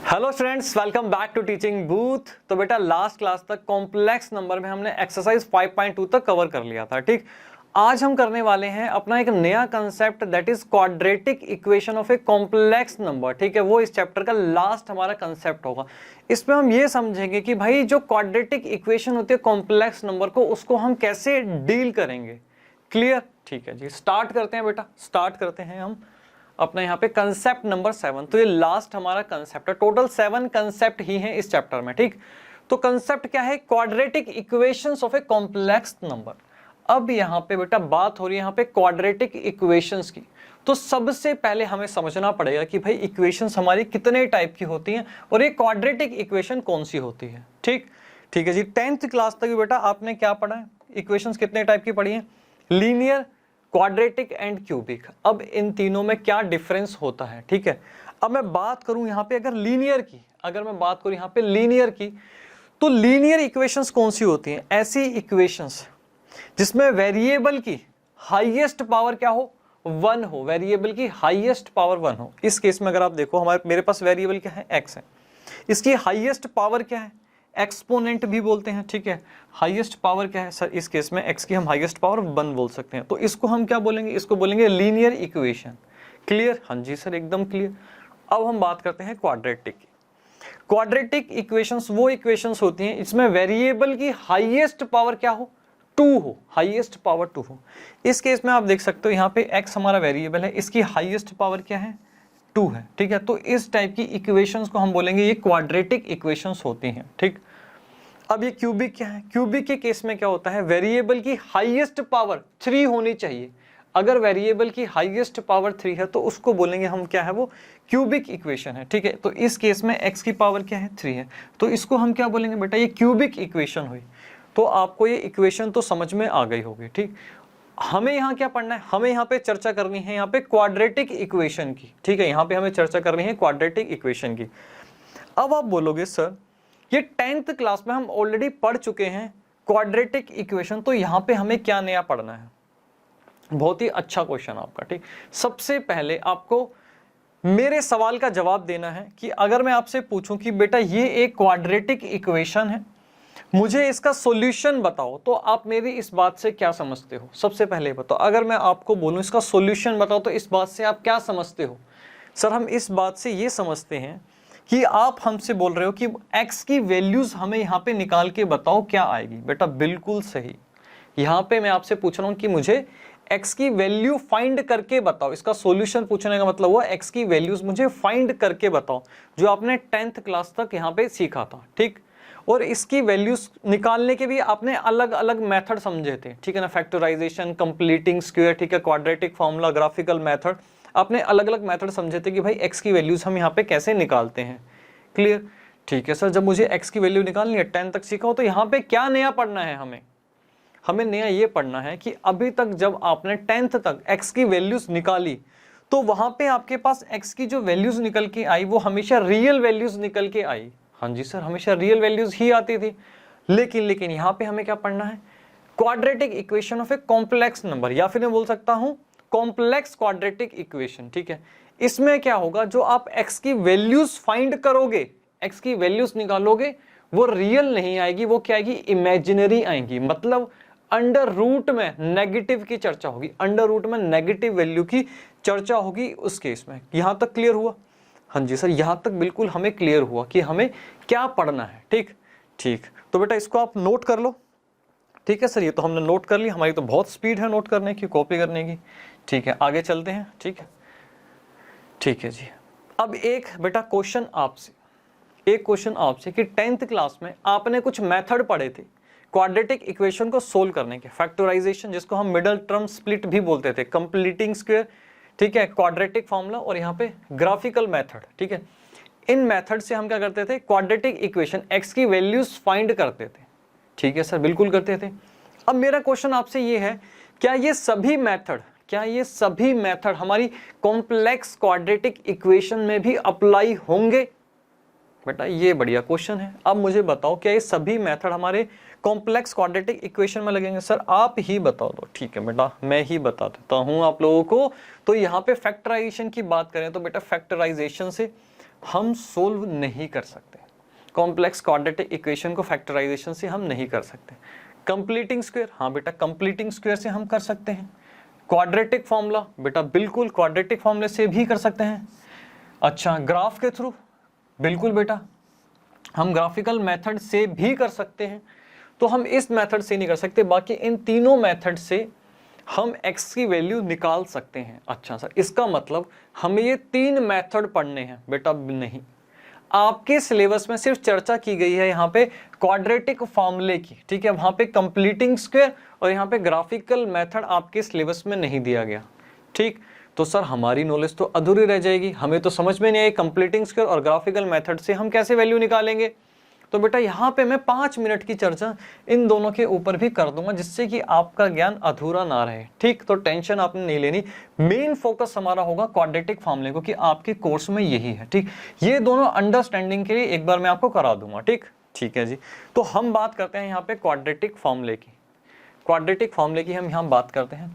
Hello students, welcome back to teaching booth. तो बेटा last class तक कॉम्प्लेक्स नंबर में हमने एक्सरसाइज 5.2 तक कवर कर लिया था। ठीक, आज हम करने वाले हैं अपना एक नया concept, that is quadratic equation of a complex number. ठीक है, वो इस चैप्टर का लास्ट हमारा कंसेप्ट होगा। इसमें हम ये समझेंगे कि भाई जो क्वाड्रेटिक इक्वेशन होती है कॉम्प्लेक्स नंबर को, उसको हम कैसे डील करेंगे। क्लियर? ठीक है जी, स्टार्ट करते हैं बेटा। स्टार्ट करते हैं हम अपना यहाँ पे कंसेप्ट नंबर 7। तो ये लास्ट हमारा कंसेप्ट है। टोटल 7 कंसेप्ट ही हैं इस चैप्टर में। ठीक, तो कंसेप्ट क्या है? Quadratic equations of a complex number. अब यहाँ पे बेटा बात हो रही है यहाँ पे क्वाड्रेटिक इक्वेशंस की। तो सबसे पहले हमें समझना पड़ेगा कि भाई इक्वेशंस हमारी कितने टाइप की होती हैं और ये क्वाड्रेटिक इक्वेशन कौन सी होती है। ठीक, ठीक है जी। 10th क्लास तक भी बेटा आपने क्या पढ़ा है? इक्वेशंस कितने टाइप की पढ़ी है? Linear, quadratic and cubic. अब इन तीनों में क्या डिफरेंस होता है? ठीक है, अब मैं बात करूं यहाँ पे अगर लीनियर की, अगर मैं बात करूं यहाँ पे लीनियर की, तो लीनियर इक्वेशंस कौन सी होती हैं? ऐसी इक्वेशंस जिसमें वेरिएबल की हाईएस्ट पावर क्या हो? 1 हो। वेरिएबल की हाईएस्ट पावर 1 हो। इस केस में अगर आप देखो, मेरे पास वेरिएबल क्या है? x है। इसकी हाईएस्ट पावर क्या है? एक्सपोनेंट भी बोलते हैं। ठीक है, हाईएस्ट पावर क्या है सर? इस केस में x की हम हाईएस्ट पावर 1 बोल सकते हैं। तो इसको हम क्या बोलेंगे? इसको बोलेंगे लीनियर इक्वेशन। क्लियर? हाँ जी सर, एकदम क्लियर। अब हम बात करते हैं क्वाड्रेटिक की। क्वाड्रेटिक इक्वेशंस वो इक्वेशंस होती हैं इसमें वेरिएबल की हाईएस्ट पावर क्या हो? 2 हो। हाईएस्ट पावर 2 हो। इस केस में आप देख सकते हो यहाँ पे x हमारा वेरिएबल है, इसकी हाईएस्ट पावर क्या है? 2 है। ठीक है, तो इस टाइप की इक्वेशंस को हम बोलेंगे ये क्वाड्रेटिक इक्वेशंस होती हैं। ठीक, अब ये क्यूबिक क्या है? क्यूबिक के केस में क्या होता है? वेरिएबल की हाईएस्ट पावर 3 होनी चाहिए। अगर वेरिएबल की हाईएस्ट पावर 3 है तो उसको बोलेंगे हम क्या है? वो क्यूबिक इक्वेशन है। ठीक है, तो इस केस में x की पावर क्या है? 3 है। तो इसको हम क्या बोलेंगे बेटा? ये क्यूबिक इक्वेशन हुई। तो आपको ये इक्वेशन तो समझ में आ गई होगी। ठीक, हमें यहाँ क्या पढ़ना है? हमें यहाँ पे चर्चा करनी है यहाँ पे क्वाड्रेटिक इक्वेशन की। ठीक है, यहाँ पे हमें चर्चा करनी है क्वाड्रेटिक इक्वेशन की। अब आप बोलोगे सर ये 10th क्लास में हम ऑलरेडी पढ़ चुके हैं क्वाड्रेटिक इक्वेशन, तो यहाँ पे हमें क्या नया पढ़ना है? बहुत ही अच्छा क्वेश्चन आपका। ठीक, सबसे पहले आपको मेरे सवाल का जवाब देना है कि अगर मैं आपसे पूछूं कि बेटा ये एक क्वाड्रेटिक इक्वेशन है, मुझे इसका सॉल्यूशन बताओ, तो आप मेरी इस बात से क्या समझते हो? सबसे पहले बताओ, अगर मैं आपको बोलूं इसका सॉल्यूशन बताओ, तो इस बात से आप क्या समझते हो? सर हम इस बात से ये समझते हैं कि आप हमसे बोल रहे हो कि x की वैल्यूज हमें यहाँ पे निकाल के बताओ क्या आएगी। बेटा बिल्कुल सही, यहाँ पे मैं आपसे पूछ रहा हूँ कि मुझे x की वैल्यू फाइंड करके बताओ। इसका सॉल्यूशन पूछने का मतलब हुआ x की वैल्यूज मुझे फाइंड करके बताओ, जो आपने 10th क्लास तक यहाँ पे सीखा था। ठीक, और इसकी वैल्यूज निकालने के भी आपने अलग अलग मेथड समझे थे। ठीक है ना, फैक्टराइजेशन, कंप्लीटिंग स्क्वायर, ठीक है, क्वाड्रेटिक फॉर्मूला, ग्राफिकल मेथड, आपने अलग अलग मेथड समझे थे कि भाई x की वैल्यूज हम यहाँ पे कैसे निकालते हैं। क्लियर? ठीक है सर, जब मुझे x की वैल्यू निकालनी है, 10 तक सीखा हो, तो यहाँ पे क्या नया पढ़ना है? हमें नया ये पढ़ना है कि अभी तक जब आपने 10th तक x की वैल्यूज निकाली, तो वहां पे आपके पास x की जो वैल्यूज निकल के आई वो हमेशा रियल वैल्यूज निकल के आई। हाँ जी सर, हमेशा रियल वैल्यूज ही आती थी। लेकिन यहाँ पे हमें क्या पढ़ना है? Quadratic equation of a complex number, या फिर मैं बोल सकता हूं कॉम्प्लेक्स क्वाड्रेटिक इक्वेशन। ठीक है, इसमें क्या होगा? जो आप x की वैल्यूज फाइंड करोगे, x की वैल्यूज निकालोगे, वो रियल नहीं आएगी, वो क्या आएगी? इमेजिनरी आएगी। मतलब अंडर रूट में नेगेटिव की चर्चा होगी, अंडर रूट में नेगेटिव वैल्यू की चर्चा होगी उस केस में। यहां तक क्लियर हुआ? हाँ जी सर, यहां तक बिल्कुल हमें क्लियर हुआ कि हमें क्या पढ़ना है। ठीक, ठीक, तो बेटा इसको आप नोट कर लो। ठीक है सर, ये तो हमने नोट कर ली, हमारी तो बहुत स्पीड है नोट करने की, कॉपी करने की। ठीक है, आगे चलते हैं। ठीक है, ठीक है जी। अब एक बेटा क्वेश्चन आपसे, एक क्वेश्चन आपसे कि 10th क्लास में आपने कुछ मेथड पढ़े थे क्वाड्रेटिक इक्वेशन को सोल्व करने के। फैक्टराइजेशन, जिसको हम मिडल टर्म स्प्लिट भी बोलते थे, कंप्लीटिंग स्क्वायर, ठीक है, क्वाड्रेटिक फॉर्मूला, और यहाँ पे ग्राफिकल मेथड। ठीक है, इन मेथड से हम क्या करते थे? क्वाड्रेटिक इक्वेशन x की वैल्यूज फाइंड करते थे। ठीक है सर, बिल्कुल करते थे। अब मेरा क्वेश्चन आपसे ये है, क्या ये सभी मेथड हमारी कॉम्प्लेक्स क्वाड्रेटिक इक्वेशन में भी अप्लाई होंगे? बेटा ये बढ़िया क्वेश्चन है। अब मुझे बताओ, क्या ये सभी मेथड हमारे कॉम्प्लेक्स क्वाड्रेटिक इक्वेशन में लगेंगे? सर आप ही बता दो। ठीक है बेटा, मैं ही बता देता हूं आप लोगों को। तो यहाँ पे फैक्टराइजेशन की बात करें तो बेटा फैक्टराइजेशन से हम सोल्व नहीं कर सकते। कॉम्प्लेक्स क्वाड्रेटिक इक्वेशन को फैक्टराइजेशन से हम नहीं कर सकते। कंप्लीटिंग स्क्वायर, हाँ बेटा कंप्लीटिंग स्क्वायर से हम कर सकते हैं। क्वाड्रेटिक फॉर्मूला, बेटा बिल्कुल क्वाड्रेटिक फॉर्मूले से भी कर सकते हैं। अच्छा, ग्राफ के थ्रू, बिल्कुल बेटा हम ग्राफिकल मेथड से भी कर सकते हैं। तो हम इस मेथड से नहीं कर सकते, बाकी इन तीनों मेथड से हम x की वैल्यू निकाल सकते हैं। अच्छा सर, इसका मतलब हमें ये 3 मेथड पढ़ने हैं? बेटा नहीं, आपके सिलेबस में सिर्फ चर्चा की गई है यहाँ पे क्वाड्रेटिक फॉर्मूले की, ठीक है। वहां पे कंप्लीटिंग स्क्वायर और यहाँ पे ग्राफिकल मेथड आपके सिलेबस में नहीं दिया गया, ठीक। तो सर हमारी नॉलेज तो अधूरी रह जाएगी, हमें तो समझ में नहीं आई कंप्लीटिंग स्क्वायर और ग्राफिकल मेथड से हम कैसे वैल्यू निकालेंगे। तो बेटा यहाँ पे मैं 5 मिनट की चर्चा इन दोनों के ऊपर भी कर दूंगा, जिससे कि आपका ज्ञान अधूरा ना रहे, ठीक। तो टेंशन आपने नहीं लेनी, मेन फोकस हमारा होगा क्वाड्रेटिक फॉर्मूले को, कि आपके कोर्स में यही है, ठीक। ये दोनों अंडरस्टैंडिंग के लिए एक बार मैं आपको करा दूंगा, ठीक है जी। तो हम बात करते हैं यहाँ पे क्वाड्रेटिक फॉर्मूले की, क्वाड्रेटिक फॉर्मूले की हम यहाँ बात करते हैं,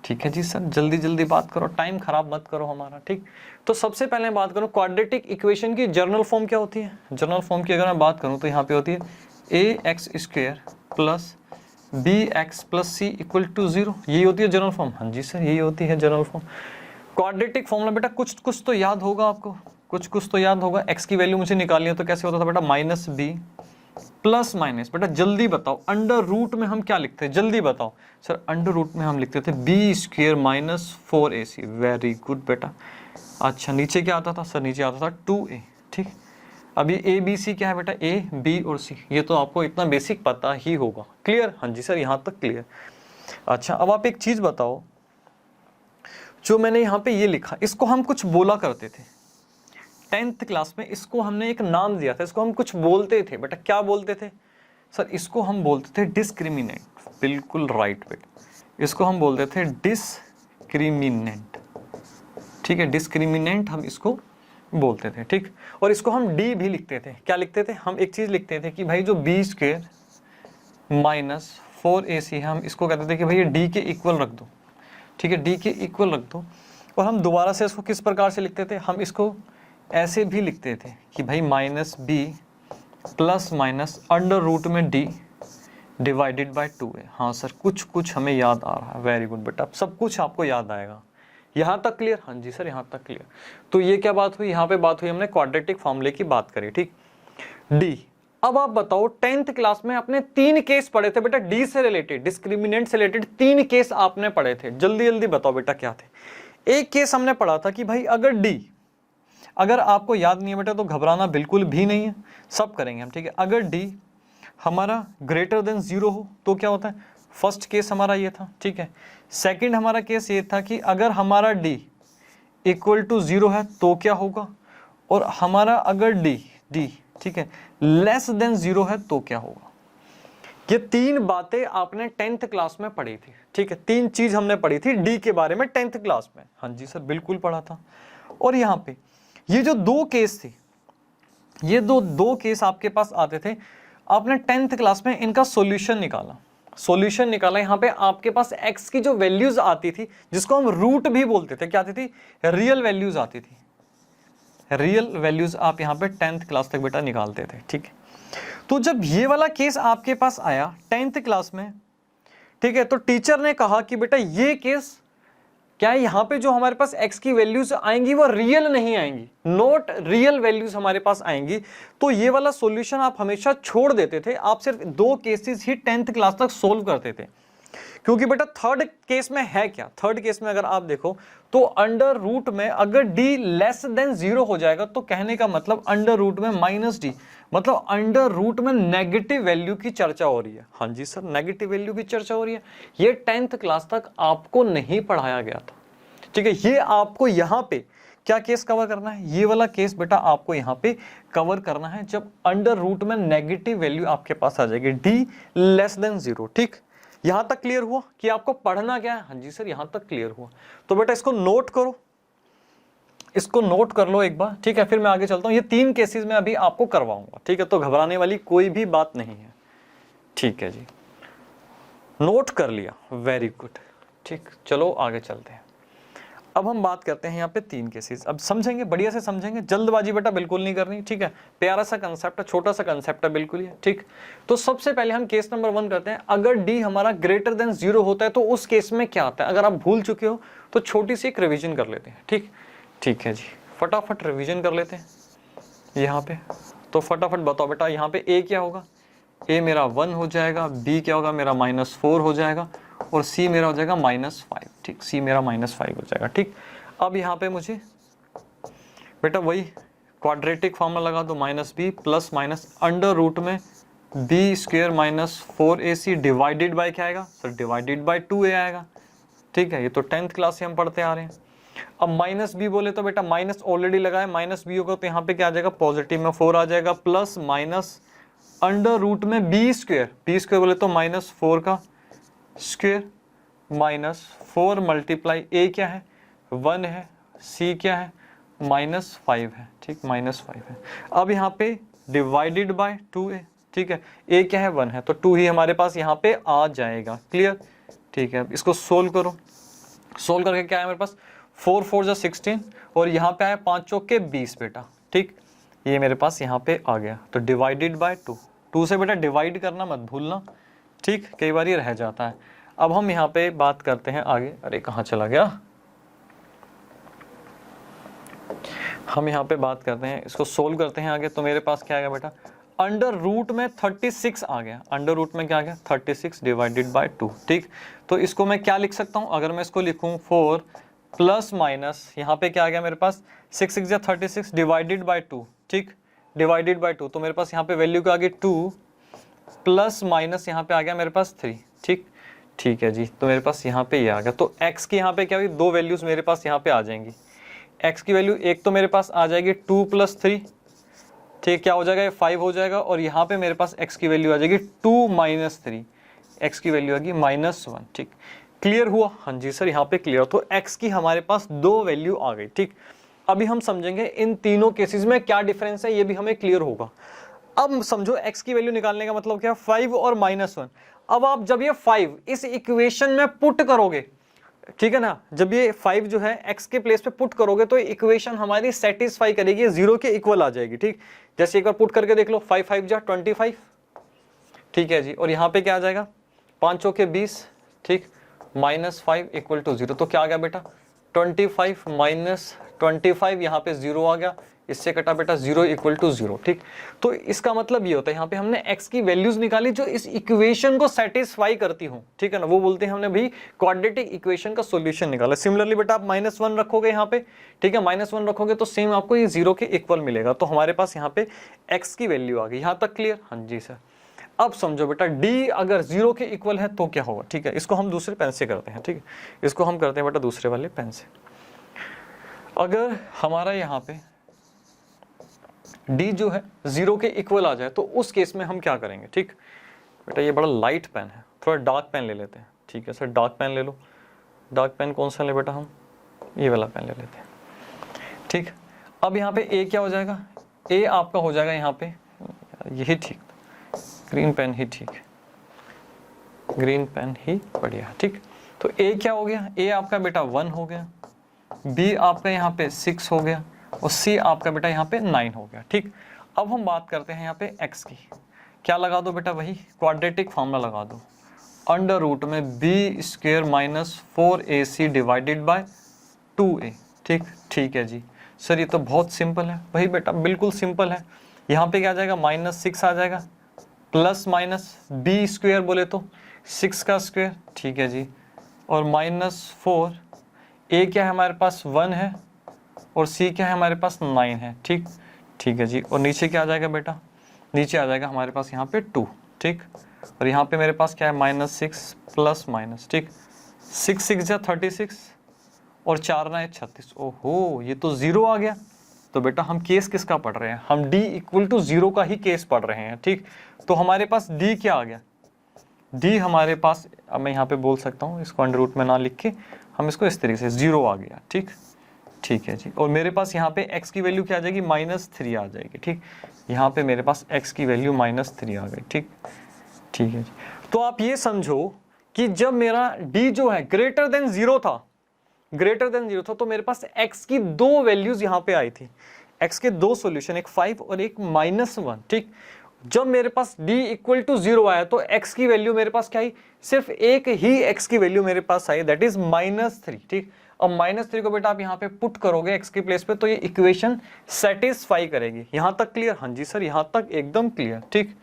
ठीक है जी सर। जल्दी जल्दी बात करो, टाइम खराब मत करो हमारा, ठीक। तो सबसे पहले बात करूं क्वाड्रेटिक इक्वेशन की जनरल फॉर्म क्या होती है। जनरल फॉर्म की अगर मैं बात करूं तो यहाँ पे होती है ax² plus bx plus c equal to 0, यही होती है जनरल फॉर्म। हाँ जी सर, यही होती है जनरल फॉर्म। क्वाड्रेटिक फॉर्मूला बेटा कुछ तो याद होगा आपको, कुछ तो याद होगा। x की वैल्यू मुझे निकालनी है तो कैसे होता था बेटा, -b प्लस माइनस, बेटा जल्दी बताओ अंडर रूट में हम क्या लिखते हैं, जल्दी बताओ। सर अंडर रूट में हम लिखते थे b² minus 4ac। Very good बेटा। अच्छा नीचे क्या आता था सर, नीचे आता था 2a, ठीक। अब ये a b c क्या है बेटा, a b और c, ये तो आपको इतना बेसिक पता ही होगा। क्लियर? हाँ जी सर, यहाँ तक क्लियर। अच्छा अब आप एक चीज बताओ, जो मैंने यहाँ पे ये लिखा, इसको हम कुछ बोला करते थे 10th क्लास में, इसको हमने एक नाम दिया था, इसको हम कुछ बोलते थे बेटा। क्या बोलते थे सर? इसको हम बोलते थे डिस्क्रिमिनेंट। बिल्कुल राइट बेटा, इसको हम बोलते थे डिस्क्रिमिनेंट, ठीक है। डिस्क्रिमिनेंट हम इसको बोलते थे, ठीक। और इसको हम डी भी लिखते थे। क्या लिखते थे? हम एक चीज लिखते थे कि भाई जो b² माइनस 4ac है, हम इसको कहते थे कि भाई ये डी के इक्वल रख दो, ठीक है, डी के इक्वल रख दो। और हम दोबारा से इसको किस प्रकार से लिखते थे, हम इसको ऐसे भी लिखते थे कि भाई -b plus minus under root में d डिवाइडेड बाय 2a। हाँ सर, कुछ हमें याद आ रहा है। वेरी गुड बेटा, सब कुछ आपको याद आएगा। यहाँ तक क्लियर? हाँ जी सर, यहाँ तक क्लियर। तो ये क्या बात हुई, यहाँ पे बात हुई हमने क्वाड्रेटिक फॉर्मूले की बात करी, ठीक। डी, अब आप बताओ 10th क्लास में आपने 3 केस पढ़े थे बेटा, डी से रिलेटेड, डिस्क्रिमिनेंट से रिलेटेड 3 केस आपने पढ़े थे। जल्दी जल्दी बताओ बेटा क्या थे। एक केस हमने पढ़ा था कि भाई अगर डी, अगर आपको याद नहीं है बेटा तो घबराना बिल्कुल भी नहीं है, सब करेंगे हम, ठीक है। अगर d हमारा ग्रेटर देन 0 हो तो क्या होता है, फर्स्ट केस हमारा ये था, ठीक है। सेकंड हमारा केस ये था कि अगर हमारा d इक्वल टू 0 है तो क्या होगा, और हमारा अगर d ठीक है लेस देन 0 है तो क्या होगा। ये 3 बातें आपने 10th क्लास में पढ़ी थी, ठीक है। 3 चीज हमने पढ़ी थी डी के बारे में 10th क्लास में। हाँ जी सर, बिल्कुल पढ़ा था। और यहाँ पे ये जो 2 केस थे, ये दो केस आपके पास आते थे, आपने 10th क्लास में इनका सॉल्यूशन निकाला। यहाँ पे आपके पास x की जो वैल्यूज आती थी, जिसको हम रूट भी बोलते थे, क्या आती थी, रियल वैल्यूज आती थी। रियल वैल्यूज आप यहाँ पे 10th क्लास तक बेटा निकालते थे, ठीक है। तो जब ये वाला केस आपके पास आया 10th क्लास में, ठीक है, तो टीचर ने कहा कि बेटा ये केस क्या है, यहाँ पे जो हमारे पास x की वैल्यूज आएंगी वो रियल नहीं आएंगी, नॉट रियल वैल्यूज हमारे पास आएंगी। तो ये वाला सॉल्यूशन आप हमेशा छोड़ देते थे, आप सिर्फ 2 केसेस ही 10th क्लास तक सोल्व करते थे। क्योंकि बेटा थर्ड केस में है क्या, थर्ड केस में अगर आप देखो तो अंडर रूट में अगर d लेस देन 0 हो जाएगा तो कहने का मतलब अंडर रूट में -d, मतलब अंडर रूट में नेगेटिव वैल्यू की चर्चा हो रही है। हाँ जी सर, नेगेटिव वैल्यू की चर्चा हो रही है। ये 10th क्लास तक आपको नहीं पढ़ाया गया था, ठीक है। ये आपको यहाँ पे क्या केस कवर करना है, ये वाला केस बेटा आपको यहाँ पे कवर करना है, जब अंडर रूट में नेगेटिव वैल्यू आपके पास आ जाएगी, d लेस देन 0, ठीक। यहां तक क्लियर हुआ कि आपको पढ़ना क्या है? हाँ जी सर, यहां तक क्लियर हुआ। तो बेटा इसको नोट करो, इसको नोट कर लो एक बार, ठीक है। फिर मैं आगे चलता हूं, ये 3 केसेस में अभी आपको करवाऊंगा, ठीक है। तो घबराने वाली कोई भी बात नहीं है, ठीक है जी। नोट कर लिया, वेरी गुड, ठीक। चलो आगे चलते हैं। अब हम बात करते हैं यहाँ पे 3 केसेस। अब समझेंगे, बढ़िया से समझेंगे, जल्दबाजी बेटा बिल्कुल नहीं करनी, ठीक है। प्यारा सा कंसेप्ट है, छोटा सा कंसेप्ट है, बिल्कुल ही है, ठीक। तो सबसे पहले हम केस नंबर 1 करते हैं। अगर डी हमारा ग्रेटर देन 0 होता है तो उस केस में क्या आता है, अगर आप भूल चुके हो तो छोटी सी एक रिविजन कर लेते हैं, ठीक। ठीक है जी, फटाफट रिविजन कर लेते हैं यहाँ पे। तो फटाफट बताओ बेटा, यहाँ पे ए क्या होगा, ए मेरा 1 हो जाएगा, बी क्या होगा मेरा -4 हो जाएगा, और सी मेरा हो जाएगा -5, ठीक। सी मेरा -5 हो जाएगा, ठीक। अब यहाँ पे मुझे बेटा वही क्वाड्रेटिक फॉर्मूला लगा दो, -b plus minus under root में b square -4ac divided by क्या आएगा सर, डिवाइडेड बाय 2a आएगा, ठीक है। ये तो 10th क्लास से हम पढ़ते आ रहे हैं। अब -b बोले तो बेटा माइनस ऑलरेडी लगा है, -b होगा तो यहाँ पे क्या आ जाएगा, पॉजिटिव में 4 आ जाएगा, प्लस माइनस अंडर रूट में b स्क्वायर बोले तो -4 का स्क्वायर -4 मल्टीप्लाई a क्या है 1 है, c क्या है -5 है, ठीक, -5 है। अब यहाँ पे डिवाइडेड बाय 2a, ठीक है। a क्या है 1 है तो 2 ही हमारे पास यहाँ पे आ जाएगा, क्लियर, ठीक है। इसको सोल्व करो, सोल्व करके क्या है मेरे पास 4 4 जा 16 और यहाँ पे आया 5 चौक के 20 बेटा, ठीक। ये मेरे पास यहाँ पे आ गया, तो डिवाइडेड बाय 2 से बेटा डिवाइड करना मत भूलना, ठीक, कई बार ये रह जाता है। अब हम यहाँ पे बात करते हैं आगे, अरे कहाँ चला गया, हम यहाँ पे बात करते हैं, इसको सोल्व करते हैं आगे। तो मेरे पास क्या आएगा बेटा, अंडर रूट में 36 आ गया, अंडर रूट में क्या आ गया 36 डिवाइडेड बाय 2, ठीक। तो इसको मैं क्या लिख सकता हूँ, अगर मैं इसको लिखूँ 4 प्लस माइनस यहाँ पे क्या आ गया मेरे पास 6 6 या 36 डिवाइडेड बाय 2, ठीक, डिवाइडेड बाय 2। तो मेरे पास यहाँ पे वैल्यू क्या आ गई 2 प्लस माइनस यहाँ पे आ गया मेरे पास 3, ठीक, ठीक है जी। तो मेरे पास यहाँ पे ये आ गया। तो x की यहाँ पे क्या हुई, 2 वैल्यूज मेरे पास यहाँ पे आ जाएंगी। x की वैल्यू एक तो मेरे पास आ जाएगी 2 + 3, ठीक, क्या हो जाएगा ये 5 हो जाएगा, और यहाँ पे मेरे पास x की वैल्यू आ जाएगी 2 - 3, x की वैल्यू आ गई -1, ठीक। क्लियर हुआ, हाँ जी सर यहाँ पे क्लियर। तो x की हमारे पास 2 वैल्यू आ गई, ठीक। अभी हम समझेंगे इन तीनों केसेस में क्या डिफरेंस है, ये भी हमें क्लियर होगा। अब समझो x की वैल्यू निकालने का मतलब क्या, 5 और -1। अब आप जब ये 5 इस इक्वेशन में पुट करोगे, ठीक है ना, जब ये 5 जो है x के प्लेस पे पुट करोगे तो इक्वेशन हमारी सेटिस्फाई करेगी, 0 के इक्वल आ जाएगी, ठीक। जैसे एक बार पुट करके देख लो, 5 5 जा 25, ठीक है जी। और यहाँ पे क्या आ जाएगा 5 चौके 20, ठीक, -5 = 0। तो क्या आ गया बेटा 25 - 25, यहाँ पे 0 आ गया, इससे कटा बेटा 0 = 0, ठीक। तो इसका मतलब ये होता है यहाँ पे हमने x की वैल्यूज निकाली जो इस इक्वेशन को सेटिस्फाई करती हूँ, ठीक है ना, वो बोलते हैं हमने भाई क्वाड्रेटिक इक्वेशन का सॉल्यूशन निकाला। सिमिलरली बेटा आप -1 रखोगे यहाँ पे, ठीक है, -1 रखोगे तो सेम आपको ये 0 के इक्वल मिलेगा। तो हमारे पास यहाँ पे x की वैल्यू आ गई, यहाँ तक क्लियर, हाँ जी सर। अब समझो बेटा d अगर 0 के इक्वल है तो क्या होगा, ठीक है। इसको हम दूसरे पेन से करते हैं, ठीक है, इसको हम करते हैं बेटा दूसरे वाले पेन से। अगर हमारा यहाँ पे d जो है 0 के इक्वल आ जाए तो उस केस में हम क्या करेंगे, ठीक। बेटा ये बड़ा लाइट पेन है, थोड़ा डार्क पेन ले लेते हैं, ठीक है सर, डार्क पेन ले लो। डार्क पेन कौन सा ले बेटा, हम ये वाला पेन ले लेते हैं, ठीक। अब यहाँ पे a क्या हो जाएगा, a आपका हो जाएगा यहाँ पे, यही ठीक, ग्रीन पेन ही ठीक है, ग्रीन पेन ही बढ़िया, ठीक। तो a क्या हो गया, a आपका बेटा 1 हो गया, b आपका यहाँ पे 6 हो गया, और c आपका बेटा यहाँ पे 9 हो गया, ठीक। अब हम बात करते हैं यहाँ पे x की, क्या लगा दो बेटा, वही क्वाड्रेटिक फॉर्मूला लगा दो, अंडर रूट में b square -4ac divided by 2a, ठीक, ठीक है जी सर। ये तो बहुत सिंपल है, वही बेटा बिल्कुल सिंपल है। यहाँ पे क्या आ जाएगा -6 आ जाएगा, प्लस माइनस b स्क्वायर बोले तो 6 का स्क्वायर, ठीक है जी, और -4, a क्या है हमारे पास 1 है, और c क्या है हमारे पास 9 है, ठीक, ठीक है जी। और नीचे क्या आ जाएगा बेटा, नीचे आ जाएगा हमारे पास यहाँ पे 2, ठीक, और यहाँ पे मेरे पास क्या है -6 प्लस माइनस, ठीक, 6 6 जा 36 और 4 9 36, ओहो ये तो 0 आ गया। तो बेटा हम केस किसका पढ़ रहे हैं, हम d = 0 का ही केस पढ़ रहे हैं, ठीक। तो हमारे पास d क्या आ गया, d हमारे पास, अब मैं यहाँ पे बोल सकता हूँ इसको अंडर रूट में ना लिख के, हम इसको इस तरीके से 0 आ गया, ठीक, ठीक है जी। और मेरे पास यहाँ पे x की वैल्यू क्या आ जाएगी, -3 आ जाएगी, ठीक। यहाँ पे मेरे पास x की वैल्यू -3 आ गई, ठीक, ठीक है जी। तो आप ये समझो कि जब मेरा d जो है ग्रेटर देन 0 था ग्रेटर देन 0 था, तो मेरे पास x की दो वैल्यूज यहाँ पे आई थी, x के दो सॉल्यूशन, एक 5 और एक -1, ठीक। जब मेरे पास d इक्वल टू 0 आया तो x की वैल्यू मेरे पास क्या आई, सिर्फ एक ही x की वैल्यू मेरे पास आई, दैट इज -3, ठीक। अब -3 को बेटा आप यहाँ पे पुट करोगे x की प्लेस पे तो ये इक्वेशन सेटिस्फाई करेगी। यहाँ तक क्लियर? हाँ जी सर, यहाँ तक एकदम क्लियर, ठीक।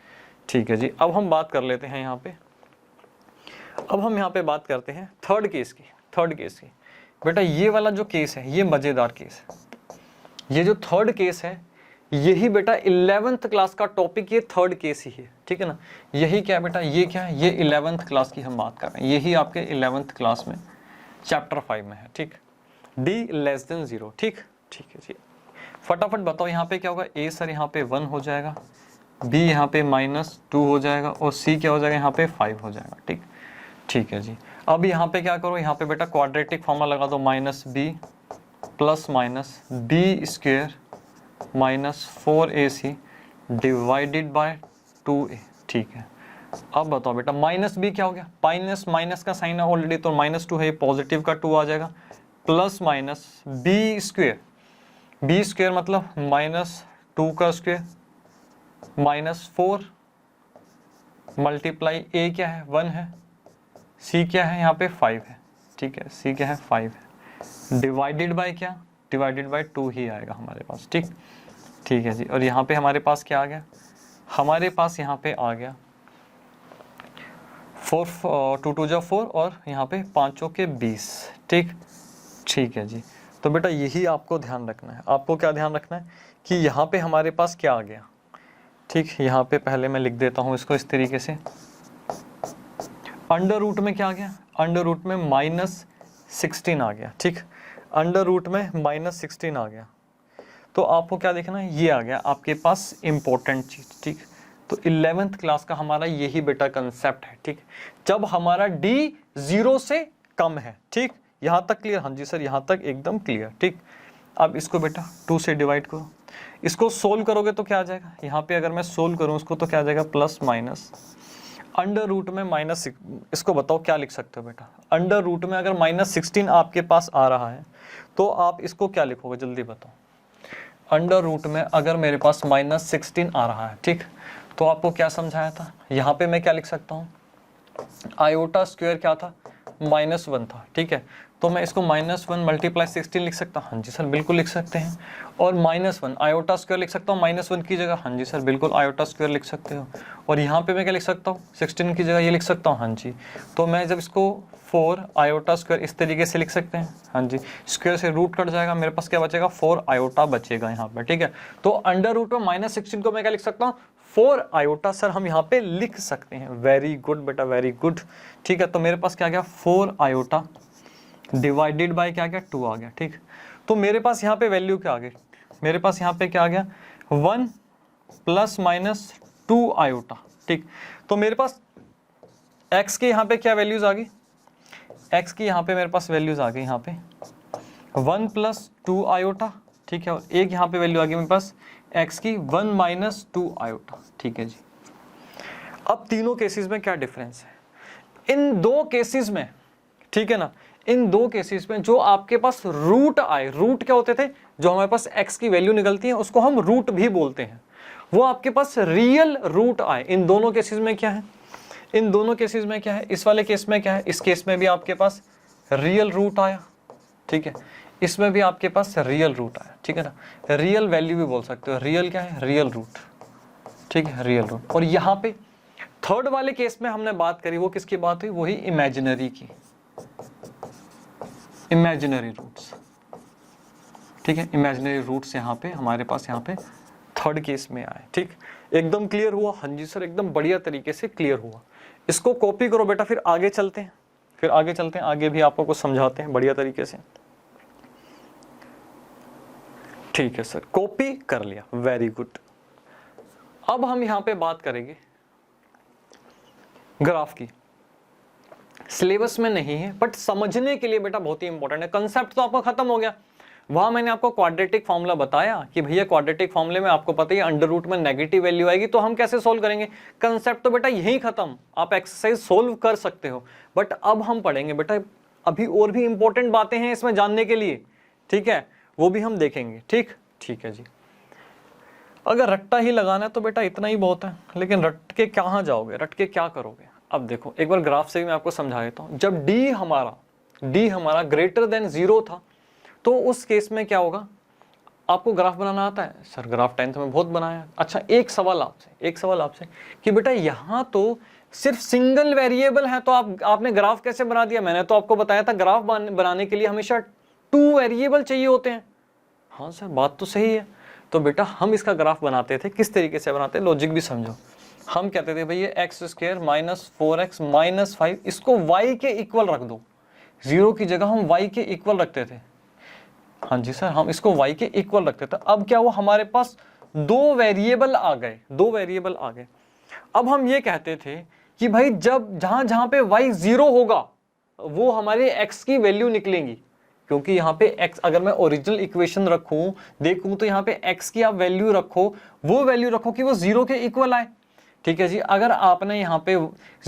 ठीक है जी, अब हम बात कर लेते हैं यहाँ पे, अब हम यहाँ पे बात करते हैं थर्ड केस की। बेटा ये वाला जो केस है ये मजेदार केस है, ये जो थर्ड केस है यही बेटा 11th क्लास का टॉपिक, ये थर्ड केस ही है, ठीक है ना। यही क्या बेटा, ये क्या है, ये 11th क्लास की हम बात कर रहे हैं, यही आपके 11th क्लास में चैप्टर 5 में है, ठीक। d लेस देन 0, ठीक। ठीक है जी, फटाफट बताओ यहाँ पे क्या होगा, a सर यहाँ पे 1 हो जाएगा, b यहाँ पे -2 हो जाएगा और c क्या हो जाएगा यहाँ पे 5 हो जाएगा, ठीक। ठीक है जी, अब यहाँ पे क्या करो, यहाँ पे बेटा क्वाड्रेटिक फॉर्मूला लगा दो, -b plus minus b square -4ac divided by 2a, ठीक है। अब बताओ बेटा -b क्या हो गया, माइनस का साइन है ऑलरेडी तो -2 है, पॉजिटिव का 2 आ जाएगा, प्लस माइनस b स्क्वायर मतलब -2 का स्क्वायर -4 मल्टीप्लाई a क्या है 1 है, c क्या है यहाँ पे 5 है, ठीक है, c क्या है 5 है, डिवाइडेड बाय क्या, डिवाइडेड बाय 2 ही आएगा हमारे पास, ठीक। ठीक है जी, और यहाँ पे हमारे पास क्या आ गया, हमारे पास यहाँ पे आ गया 2 2 जा 4 और यहाँ पे 5 के 20, ठीक। ठीक है जी, तो बेटा यही आपको ध्यान रखना है, आपको क्या ध्यान रखना है कि यहाँ पे हमारे पास क्या आ गया, ठीक। यहाँ पे पहले मैं लिख देता हूँ इसको इस तरीके से, अंडर रूट में क्या आ गया, अंडर रूट में -16 आ गया, ठीक। अंडर रूट में -16 आ गया, तो आपको क्या देखना है, ये आ गया आपके पास इंपॉर्टेंट चीज, ठीक। तो 11th क्लास का हमारा यही बेटा कंसेप्ट है, ठीक। जब हमारा d 0 से कम है, ठीक। यहाँ तक क्लियर? हाँ जी सर, यहाँ तक एकदम क्लियर, ठीक। अब इसको बेटा 2 से डिवाइड करो, इसको सोल्व करोगे तो क्या आ जाएगा, यहाँ पे अगर मैं सोल्व करूँ इसको तो क्या आ जाएगा, प्लस माइनस अंडर रूट में -6, इसको बताओ क्या लिख सकते हो बेटा, अंडर रूट में अगर -16 आपके पास आ रहा है तो आप इसको क्या लिखोगे, जल्दी बताओ। अंडर रूट में अगर मेरे पास -16 आ रहा है, ठीक, तो आपको क्या समझाया था, यहाँ पे मैं क्या लिख सकता हूँ, आयोटा स्क्वायर क्या था, -1 था, ठीक है। तो मैं इसको -1 मल्टीप्लाई 16 लिख सकता हूँ, हाँ जी सर बिल्कुल लिख सकते हैं। और -1 आयोटा स्क्वायर लिख सकता हूँ -1 की जगह, हाँ जी सर बिल्कुल आयोटा स्क्वायर लिख सकते हो। और यहाँ पे मैं क्या लिख सकता हूँ, 16 की जगह ये लिख सकता हूँ, हाँ जी। तो मैं जब इसको 4 आयोटा स्क्वायर इस तरीके से लिख सकते हैं, हाँ जी, स्क्वायर से रूट कट जाएगा, मेरे पास क्या बचेगा, 4 आयोटा बचेगा यहाँ पर, ठीक है। तो अंडर रूट में -16 को मैं क्या लिख सकता हूँ, 4 आयोटा सर हम यहाँ पे लिख सकते हैं। वेरी गुड बेटा, वेरी गुड, ठीक है। तो मेरे पास क्या गया, 4 आयोटा डिवाइडेड बाय क्या गया, 2 आ गया, ठीक। तो मेरे पास यहाँ पे वैल्यू क्या आ गई, मेरे पास यहाँ पे क्या आ गया, 1 ± 2 आयोटा, ठीक। तो मेरे पास x के यहाँ पे क्या वैल्यूज आ गई, x की यहाँ पे मेरे पास वैल्यूज आ गई, यहाँ पे 1 + 2 आयोटा, ठीक है। और एक यहाँ पे वैल्यू आ गई मेरे पास x की 1 - 2 आयोटा, ठीक है जी। अब तीनों केसेस में क्या डिफरेंस है, इन दो केसेस में, ठीक है ना, इन दो केसेस में जो आपके पास रूट आए, रूट क्या होते थे, जो हमारे पास x की वैल्यू निकलती है उसको हम रूट भी बोलते हैं, वो आपके पास रियल रूट आए। इन दोनों केसेस में क्या है, इन दोनों केसेस में क्या है, इस वाले केस में क्या है, इस केस में भी आपके पास रियल रूट आया, ठीक है, इसमें भी आपके पास रियल रूट आया, ठीक है ना। रियल वैल्यू भी बोल सकते हो, रियल क्या है, रियल रूट, ठीक है, रियल रूट। और यहाँ पे थर्ड वाले केस में हमने बात करी, वो किसकी बात हुई, वही इमेजिनरी की, इमेजिनरी रूट्स, ठीक है। इमेजिनरी रूट्स यहाँ पे हमारे पास यहाँ पे थर्ड केस में आए, ठीक। एकदम क्लियर हुआ, हाँ जी सर एकदम बढ़िया तरीके से क्लियर हुआ। इसको कॉपी करो बेटा, फिर आगे चलते हैं, फिर आगे चलते हैं, आगे भी आपको कुछ समझाते हैं बढ़िया तरीके से, ठीक है सर। कॉपी कर लिया, वेरी गुड। अब हम यहाँ पे बात करेंगे ग्राफ की, सिलेबस में नहीं है बट समझने के लिए बेटा बहुत ही इंपॉर्टेंट है। कंसेप्ट तो आपका खत्म हो गया, वहां मैंने आपको क्वाड्रेटिक फॉर्मूला बताया कि भैया क्वाड्रेटिक फॉर्मूले में आपको पता ही अंडर रूट में नेगेटिव वैल्यू आएगी तो हम कैसे सोल्व करेंगे। कंसेप्ट तो बेटा यही खत्म, आप एक्सरसाइज सोल्व कर सकते हो, बट अब हम पढ़ेंगे बेटा अभी और भी इंपॉर्टेंट बातें हैं इसमें जानने के लिए, ठीक है, वो भी हम देखेंगे। ठीक है जी। अगर रट्टा ही लगाना है तो बेटा इतना ही बहुत है, लेकिन रट के कहाँ जाओगे, रट के क्या करोगे? अब देखो एक बार ग्राफ से भी मैं आपको समझा देता हूँ। जब डी हमारा ग्रेटर देन 0 था तो उस केस में क्या होगा? आपको ग्राफ बनाना आता है? सर ग्राफ 10th में बहुत बनाया। अच्छा एक सवाल आपसे कि बेटा यहाँ तो सिर्फ सिंगल वेरिएबल है तो आपने ग्राफ कैसे बना दिया? मैंने तो आपको बताया था ग्राफ बनाने के लिए हमेशा 2 वेरिएबल चाहिए होते हैं। हाँ सर बात तो सही है। तो बेटा हम इसका ग्राफ बनाते थे, किस तरीके से बनाते, लॉजिक भी समझो। हम कहते थे भाई ये x² - 4x - 5 इसको y के इक्वल रख दो। 0 की जगह हम y के इक्वल रखते थे। हाँ जी सर, हम इसको y के इक्वल रखते थे। अब क्या हुआ, हमारे पास 2 वेरिएबल आ गए। अब हम ये कहते थे कि भाई जब जहां पे y 0 होगा वो हमारे x की वैल्यू निकलेंगी, क्योंकि यहाँ पे x अगर मैं ओरिजिनल इक्वेशन देखूं तो यहाँ पे x की आप वैल्यू रखो, वो वैल्यू रखो कि वो 0 के इक्वल आए। ठीक है जी। अगर आपने यहाँ पे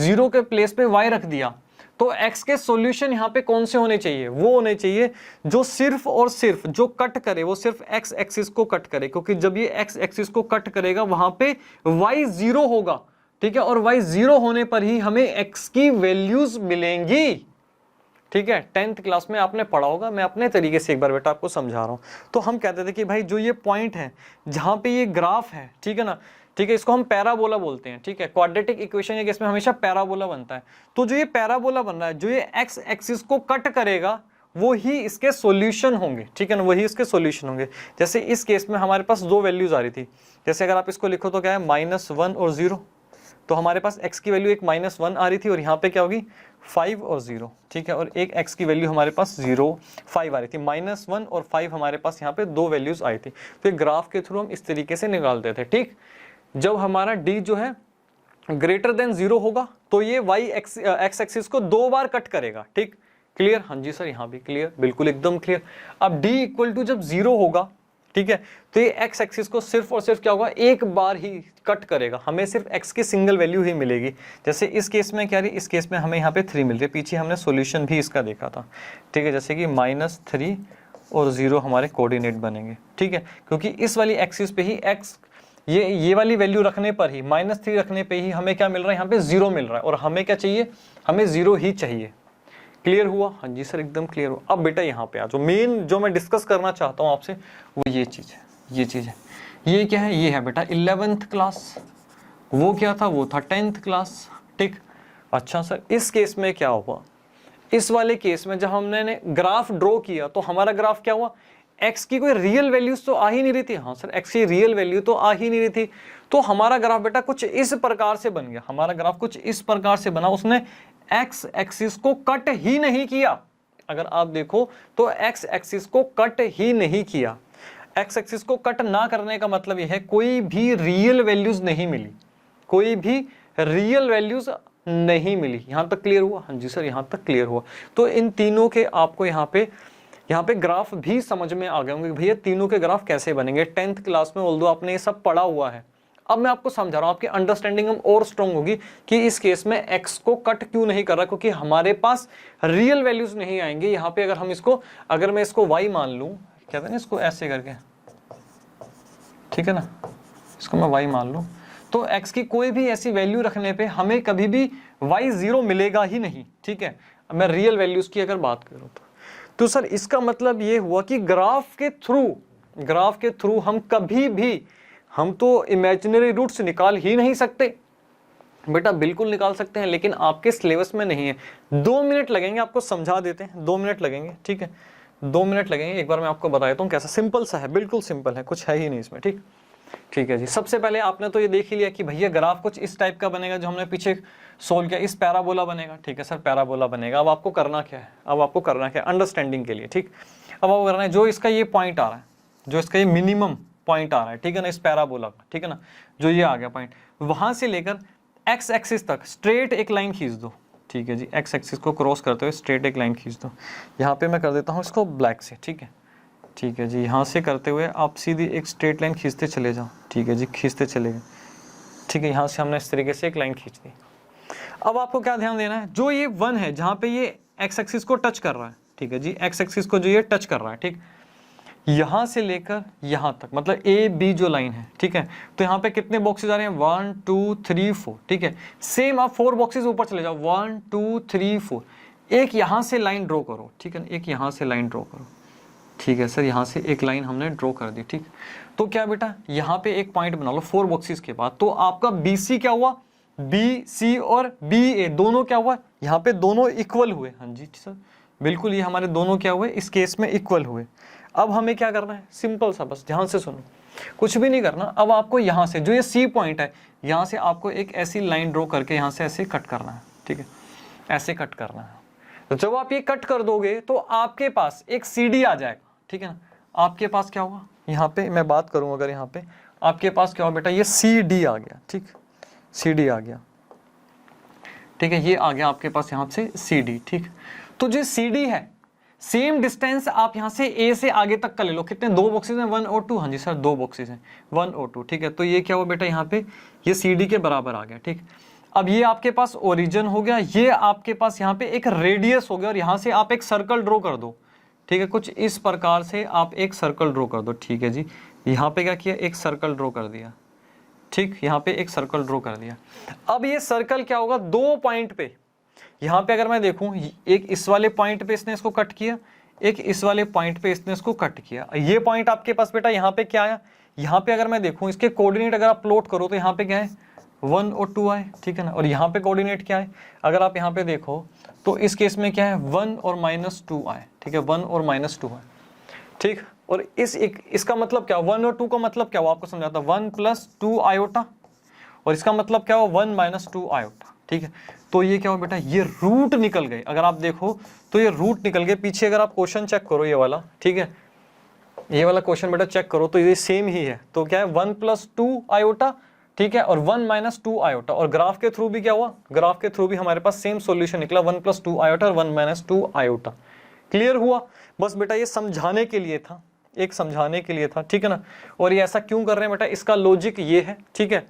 0 के प्लेस पे y रख दिया तो x के सॉल्यूशन यहाँ पे कौन से होने चाहिए? वो होने चाहिए जो सिर्फ और सिर्फ जो कट करे वो सिर्फ x एक्सिस को कट करे, क्योंकि जब ये x एक्सिस को कट करेगा वहां पे y 0 होगा। ठीक है, और y 0 होने पर ही हमें x की वैल्यूज मिलेंगी। ठीक है, 10th क्लास में आपने पढ़ा होगा, मैं अपने तरीके से एक बार बेटा आपको समझा रहा हूं। तो हम कहते थे कि भाई जो ये पॉइंट है जहां पे ये ग्राफ है, ठीक है ना, ठीक है, इसको हम पैराबोला बोलते हैं। ठीक है, क्वाड्रेटिक इक्वेशन है कि इसमें हमेशा पैराबोला बनता है। तो जो ये पैराबोला बन रहा है, जो ये x एक्सिस को कट करेगा वो ही इसके सॉल्यूशन होंगे। ठीक है ना, वही इसके सॉल्यूशन होंगे। जैसे इस केस में हमारे पास 2 वैल्यूज आ रही थी। जैसे अगर आप इसको लिखो तो क्या है, -1 और 0। तो हमारे पास x की वैल्यू एक -1 आ रही थी और यहाँ पे क्या होगी 5 और 0। ठीक है, और एक x की वैल्यू हमारे पास 0 5 आ रही थी। -1 और 5 हमारे पास यहाँ पे 2 वैल्यूज आई थी। तो ग्राफ के थ्रू हम इस तरीके से निकालते थे। ठीक, जब हमारा d जो है ग्रेटर देन 0 होगा तो ये x एक्सिस को 2 बार कट करेगा। ठीक, क्लियर? हाँ जी सर, यहाँ भी क्लियर, बिल्कुल एकदम क्लियर। अब d इक्वल टू जब 0 होगा, ठीक है, तो ये x एक्सिस को सिर्फ और सिर्फ क्या होगा, एक बार ही कट करेगा। हमें सिर्फ x की सिंगल वैल्यू ही मिलेगी। जैसे इस केस में क्या रही, इस केस में हमें यहाँ पे 3 मिल रही है। पीछे हमने सॉल्यूशन भी इसका देखा था। ठीक है, जैसे कि -3 और 0 हमारे कोऑर्डिनेट बनेंगे। ठीक है, क्योंकि इस वाली एक्सिस पे ही x ये वाली वैल्यू रखने पर ही -3 रखने पे ही हमें क्या मिल रहा है, यहाँ पे 0 मिल रहा है, और हमें क्या चाहिए, हमें 0 ही चाहिए। क्लियर हुआ? हाँ जी सर, एकदम क्लियर हुआ। अब बेटा यहाँ पे आ जो मेन जो मैं डिस्कस करना चाहता हूँ आपसे वो ये चीज़ है। ये क्या है, ये है बेटा 11th क्लास। वो क्या था, वो था 10th क्लास। ठीक, अच्छा सर इस केस में क्या हुआ, इस वाले केस में जब हमने ग्राफ ड्रॉ किया तो हमारा ग्राफ क्या हुआ, x की कोई रियल वैल्यूज तो आ ही नहीं रही थी। हाँ सर, x की रियल वैल्यू तो आ ही नहीं रही थी। तो हमारा ग्राफ बेटा कुछ इस प्रकार से बन गया। हमारा ग्राफ कुछ इस प्रकार से बना, उसने x एक्सिस को कट ही नहीं किया। अगर आप देखो तो x एक्सिस को कट ही नहीं किया। x एक्सिस को कट ना करने का मतलब यह है कोई भी रियल वैल्यूज नहीं मिली, कोई भी रियल वैल्यूज नहीं मिली। यहां तक क्लियर हुआ? हाँ जी सर, यहां तक क्लियर हुआ। तो इन तीनों के आपको यहाँ पे ग्राफ भी समझ में आ गए होंगे भैया तीनों के ग्राफ कैसे बनेंगे। 10th क्लास में ऑल्दो आपने ये सब पढ़ा हुआ है। अब मैं आपको समझा रहा हूं, आपकी अंडरस्टैंडिंग और स्ट्रॉन्ग होगी कि इस केस में x को कट क्यों नहीं कर रहा, क्योंकि हमारे पास रियल वैल्यूज नहीं आएंगे यहाँ पे। अगर मैं इसको y मान लूं, कहते हैं ना इसको ऐसे करके, ठीक है ना, इसको मैं y मान लूं तो x की कोई भी ऐसी वैल्यू रखने पे हमें कभी भी y 0 मिलेगा ही नहीं। ठीक है, मैं रियल वैल्यूज की अगर बात करूं तो सर इसका मतलब ये हुआ कि ग्राफ के थ्रू हम कभी भी, हम तो इमेजिनरी रूट्स निकाल ही नहीं सकते। बेटा बिल्कुल निकाल सकते हैं, लेकिन आपके सिलेबस में नहीं है। 2 मिनट लगेंगे, आपको समझा देते हैं, 2 मिनट लगेंगे। ठीक है, 2 मिनट लगेंगे। एक बार मैं आपको बता देता हूँ कैसा, सिंपल सा है, बिल्कुल सिंपल है, कुछ है ही नहीं इसमें। ठीक है जी। सबसे पहले आपने तो ये देख ही लिया कि भैया ग्राफ कुछ इस टाइप का बनेगा जो हमने पीछे सोल्व किया, इस पैराबोला बनेगा। ठीक है सर, पैराबोला बनेगा। अब आपको करना क्या है, अंडरस्टैंडिंग के लिए। ठीक, अब आपको करना है जो इसका ये पॉइंट आ रहा है, जो इसका ये मिनिमम पॉइंट आ रहा है, ठीक है ना, इस पैराबोला का, ठीक है ना, जो ये आ गया पॉइंट, वहां से लेकर x एक्सिस तक स्ट्रेट एक लाइन खींच दो। ठीक है जी, x एक्सिस को क्रॉस करते हुए स्ट्रेट एक लाइन खींच दो। यहाँ पे मैं कर देता हूँ इसको ब्लैक से। ठीक है जी, यहाँ से करते हुए आप सीधी एक स्ट्रेट लाइन खींचते चले जाओ। ठीक है जी, खींचते चले गए। ठीक है, यहाँ से हमने इस तरीके से एक लाइन खींच दी। अब आपको क्या ध्यान देना है, जो ये 1 है, जहाँ पे ये एक्स एक्सिस को टच कर रहा है, ठीक है जी, एक्स एक्सिस को जो ये टच कर रहा है, ठीक, यहां से लेकर यहां तक, मतलब ए बी जो लाइन है, ठीक है, तो यहाँ पे कितने बॉक्सेस आ रहे हैं, 1 2 3 4, ठीक है, सेम आप 4 बॉक्सेस ऊपर चले जाओ, 1 2 3 4, एक यहां से लाइन ड्रॉ करो, ठीक है, एक यहां से लाइन ड्रॉ करो, ठीक है सर, यहां से एक लाइन हमने ड्रॉ कर दी, ठीक, तो क्या बेटा यहाँ पे एक पॉइंट बना लो 4 बॉक्सेस के बाद, तो आपका बी सी क्या हुआ, बी सी और बी ए दोनों क्या हुआ, यहाँ पे दोनों इक्वल हुए, हाँ जी सर बिल्कुल, ये हमारे दोनों क्या हुए, इस केस में इक्वल हुए। अब हमें क्या करना है, सिंपल सा, बस ध्यान से सुनो, कुछ भी नहीं करना। अब आपको यहाँ से जो ये सी पॉइंट है, यहाँ से आपको एक ऐसी लाइन ड्रॉ करके यहाँ से ऐसे कट करना है, ठीक है, ऐसे कट करना है। तो जब आप ये कट कर दोगे तो आपके पास एक सी डी आ जाएगा, ठीक है ना, आपके पास क्या होगा, यहाँ पे मैं बात करूँ अगर यहाँ पे आपके पास क्या होगा बेटा, ये सी डी आ गया, ठीक, सी डी आ गया, ठीक है, ये आ गया आपके पास यहाँ से सी डी, ठीक। तो जो सी डी है, सेम डिस्टेंस आप यहाँ से ए से आगे तक का ले लो, कितने, 2 बॉक्सेस हैं, 1 और 2, हाँ जी सर 2 बॉक्सेस हैं, 1 और 2, ठीक है, तो ये क्या हुआ बेटा, यहाँ पे ये सी डी के बराबर आ गया, ठीक। अब ये आपके पास ओरिजिन हो गया, ये आपके पास यहाँ पे एक रेडियस हो गया, और यहाँ से आप एक सर्कल ड्रॉ कर दो, ठीक है, कुछ इस प्रकार से आप एक सर्कल ड्रॉ कर दो, ठीक है जी, यहाँ पे क्या किया, एक सर्कल ड्रॉ कर दिया, ठीक, यहाँ पे एक सर्कल ड्रॉ कर दिया। अब ये सर्कल क्या होगा, 2 पॉइंट पे, यहाँ पे अगर मैं देखूं, एक इस वाले पॉइंट पे इसने इसको कट किया, एक इस वाले पॉइंट पे इसने इसको कट किया, ये पॉइंट आपके पास बेटा यहाँ पे क्या आया, यहाँ पे अगर मैं देखूं इसके कोऑर्डिनेट अगर आप प्लॉट करो तो यहाँ पे क्या है, 1 और 2 आए, ठीक है ना, और यहाँ पे कोऑर्डिनेट क्या है, अगर आप यहाँ पे देखो तो इस केस में क्या है, 1 और -2 आए, ठीक है, 1 और -2 आए, ठीक। और इसका मतलब क्या, 1 और 2 का मतलब क्या हुआ आपको समझाता, 1 + 2 आयोटा, और इसका मतलब क्या हुआ, 1 - 2 आयोटा, ठीक है। तो ये क्या हुआ बेटा, ये रूट निकल गए, अगर आप देखो तो ये रूट निकल गए, पीछे अगर आप क्वेश्चन चेक करो ये वाला, ठीक है, ये वाला क्वेश्चन बेटा चेक करो तो ये सेम ही है, तो क्या है 1 + 2 आयोटा, ठीक है, और 1 - 2 आयोटा, और ग्राफ के थ्रू भी क्या हुआ, ग्राफ के थ्रू भी हमारे पास सेम सॉल्यूशन निकला, 1 + 2 आयोटा और 1 - 2 आयोटा। क्लियर हुआ, बस बेटा ये समझाने के लिए था, एक समझाने के लिए था, ठीक है ना। और ये ऐसा क्यों कर रहे हैं बेटा, इसका लॉजिक ये है, ठीक है,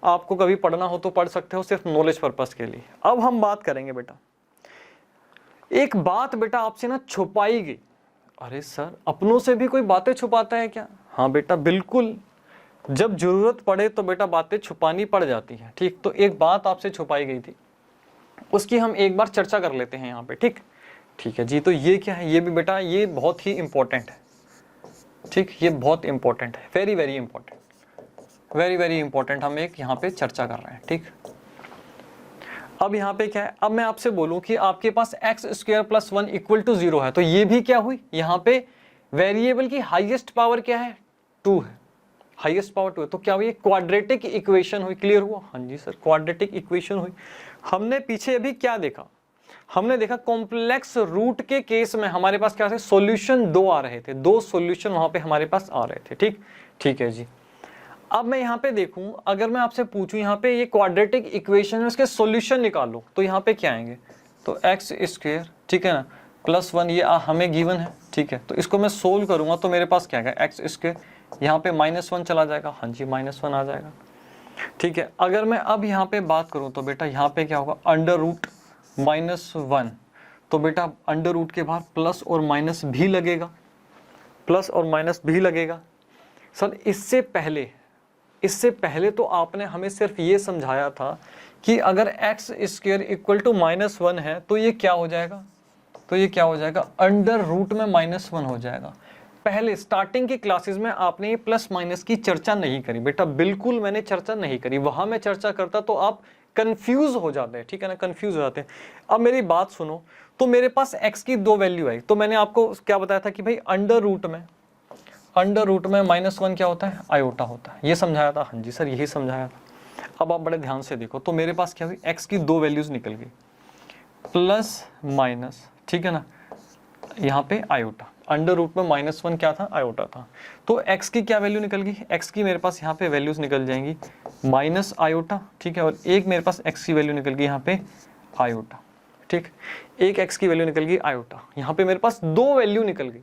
आपको कभी पढ़ना हो तो पढ़ सकते हो, सिर्फ नॉलेज पर्पस के लिए। अब हम बात करेंगे बेटा, एक बात बेटा आपसे ना छुपाई गई, अरे सर अपनों से भी कोई बातें छुपाता है क्या, हाँ बेटा बिल्कुल, जब जरूरत पड़े तो बेटा बातें छुपानी पड़ जाती है, ठीक। तो एक बात आपसे छुपाई गई थी, उसकी हम एक बार चर्चा कर लेते हैं यहाँ पे, ठीक, ठीक है जी। तो ये क्या है, ये भी बेटा ये बहुत ही इंपॉर्टेंट है, ठीक, ये बहुत इंपॉर्टेंट है, very very important, very very important, हम एक यहाँ पे चर्चा कर रहे हैं, ठीक। अब यहाँ पे क्या है, अब मैं आपसे बोलूं कि आपके पास x² + 1 = 0 है, तो ये भी क्या हुई, यहाँ पे वेरिएबल की हाईएस्ट पावर क्या है, 2 है, हाईएस्ट पावर 2 है, तो क्या हुई, क्वाड्रेटिक इक्वेशन हुई। क्लियर हुआ, हाँ जी सर, क्वाड्रेटिक इक्वेशन हुई। हमने पीछे अभी क्या देखा, हमने देखा कॉम्प्लेक्स रूट के केस में हमारे पास क्या थे, सॉल्यूशन 2 आ रहे थे, 2 सॉल्यूशन वहां पे हमारे पास आ रहे थे, ठीक, ठीक है जी। अब मैं यहाँ पे देखूं, अगर मैं आपसे पूछूं यहाँ पे ये क्वाड्रेटिक इक्वेशन है, उसके सॉल्यूशन निकालो, तो यहाँ पे क्या आएंगे, तो x², ठीक है ना, +1 ये हमें गिवन है, ठीक है, तो इसको मैं सोल्व करूंगा तो मेरे पास क्या आएगा, x², यहाँ पे -1 चला जाएगा, हाँ जी -1 आ जाएगा, ठीक है। अगर मैं अब यहाँ पे बात करूँ तो बेटा यहाँ पे क्या होगा, √-1, तो बेटा अंडर रूट के बाद प्लस और माइनस भी लगेगा, प्लस और माइनस भी लगेगा। सर इससे पहले तो आपने हमें सिर्फ ये समझाया था कि अगर x² = -1 है तो ये क्या हो जाएगा, तो ये क्या हो जाएगा, अंडर रूट में -1 हो जाएगा। पहले स्टार्टिंग की क्लासेस में आपने ये प्लस माइनस की चर्चा नहीं करी बेटा, बिल्कुल मैंने चर्चा नहीं करी, वहां मैं चर्चा करता तो आप कंफ्यूज हो जाते हैं, ठीक है ना, कंफ्यूज हो जाते हैं। अब मेरी बात सुनो, तो मेरे पास x की 2 वैल्यू आई, तो मैंने आपको क्या बताया था कि भाई अंडर रूट में -1 क्या होता है, आयोटा होता है, ये समझाया था, हाँ जी सर यही समझाया था। अब आप बड़े ध्यान से देखो, तो मेरे पास क्या हुई, x की 2 वैल्यूज निकल गई, प्लस माइनस, ठीक है ना, यहाँ पे आयोटा, अंडर रूट में -1 क्या था, आयोटा था, तो x की क्या वैल्यू निकल गई, x की मेरे पास यहाँ पे वैल्यूज निकल जाएंगी माइनस आयोटा, ठीक है, और एक मेरे पास x की वैल्यू निकल गई यहाँ पे आयोटा, ठीक, एक x की वैल्यू निकल गई आयोटा, यहाँ पे मेरे पास 2 वैल्यू निकल गई।